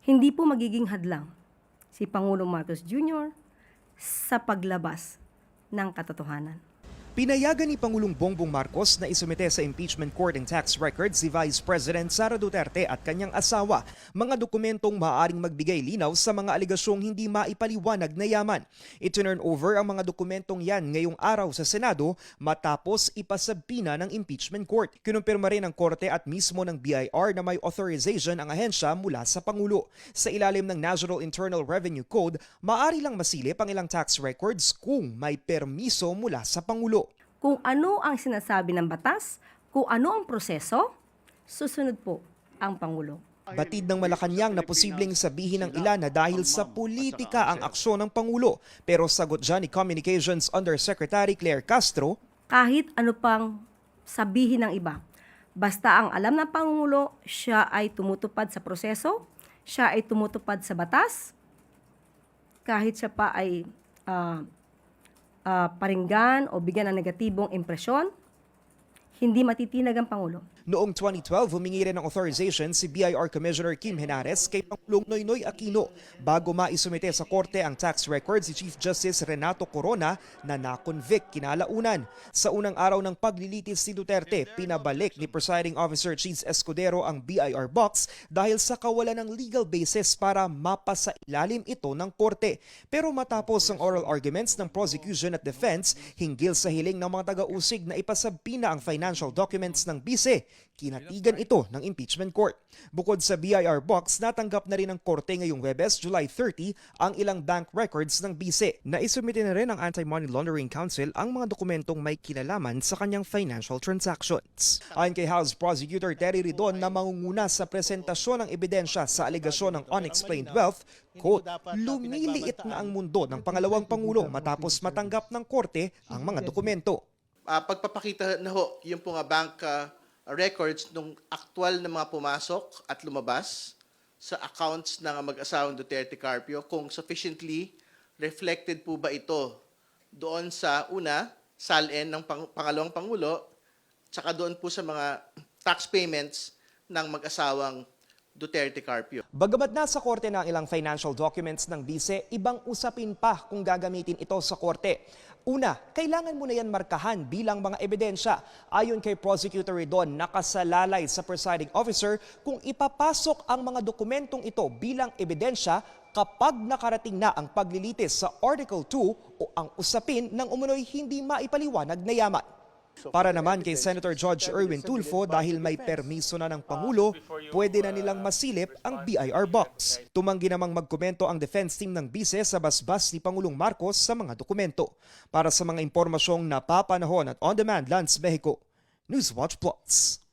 hindi po magiging hadlang si Pangulong Marcos Jr. sa paglabas ng katotohanan. Pinayagan ni Pangulong Bongbong Marcos na isumite sa impeachment court and tax records si Vice President Sara Duterte at kanyang asawa mga dokumentong maaaring magbigay linaw sa mga aligasyong hindi maipaliwanag na yaman. I-turn over ang mga dokumentong yan ngayong araw sa Senado matapos ipasabina ng impeachment court. Kinumpirma rin ng korte at mismo ng BIR na may authorization ang ahensya mula sa Pangulo. Sa ilalim ng National Internal Revenue Code, maaari lang masilip ang ilang tax records kung may permiso mula sa Pangulo. Kung ano ang sinasabi ng batas, kung ano ang proseso, susunod po ang Pangulo. Batid ng Malacanang na posibleng sabihin ng ilan na dahil sa politika ang aksyon ng Pangulo. Pero sagot dyan ni Communications Undersecretary Claire Castro, Kahit ano pang sabihin ng iba, basta ang alam ng Pangulo, siya ay tumutupad sa proseso, siya ay tumutupad sa batas, kahit siya pa ay paringgan o bigyan ng negatibong impresyon, hindi matitinag ang Pangulo. Noong 2012, humingi rin ng authorization si BIR Commissioner Kim Henares kay Pangulong Noynoy Aquino bago maisumite sa korte ang tax records si Chief Justice Renato Corona na na-convict kinalaunan. Sa unang araw ng paglilitis si Duterte, pinabalik ni Presiding Officer Cheese Escudero ang BIR box dahil sa kawalan ng legal basis para mapasailalim ito ng korte. Pero matapos ang oral arguments ng prosecution at defense hinggil sa hiling ng mga taga-usig na ipasabina ang financial documents ng bise, kinatigan ito ng impeachment court. Bukod sa BIR box, natanggap na rin ng korte ngayong Huwebes, July 30, ang ilang bank records ng bise. Naisumite na rin ng Anti-Money Laundering Council ang mga dokumentong may kinalaman sa kanyang financial transactions. Ayon kay House Prosecutor Terry Ridon na mangunguna sa presentasyon ng ebidensya sa alegasyon ng unexplained wealth, quote, lumiliit na ang mundo ng pangalawang Pangulo matapos matanggap ng korte ang mga dokumento. Pagpapakita na ho yung po nga bank records nung aktual na mga pumasok at lumabas sa accounts ng mag-asawang Duterte Carpio, kung sufficiently reflected po ba ito doon sa una, SALN ng pangalawang Pangulo, tsaka doon po sa mga tax payments ng mag-asawang Duterte Carpio. Bagamat nasa korte na ang ilang financial documents ng bise, ibang usapin pa kung gagamitin ito sa korte. Una, kailangan mo na yan markahan bilang mga ebidensya. Ayon kay Prosecutor Ridon, nakasalalay sa presiding officer kung ipapasok ang mga dokumentong ito bilang ebidensya kapag nakarating na ang paglilitis sa Article 2 o ang usapin ng umunoy hindi maipaliwanag na yaman. Para naman kay Senator George Erwin Tulfo, dahil may permiso na ng Pangulo, pwede na nilang masilip ang BIR box. Tumanggi namang magkomento ang defense team ng bise sa basbas ni Pangulong Marcos sa mga dokumento. Para sa mga impormasyong napapanahon at on-demand, Lance Mexico, Newswatch Plus.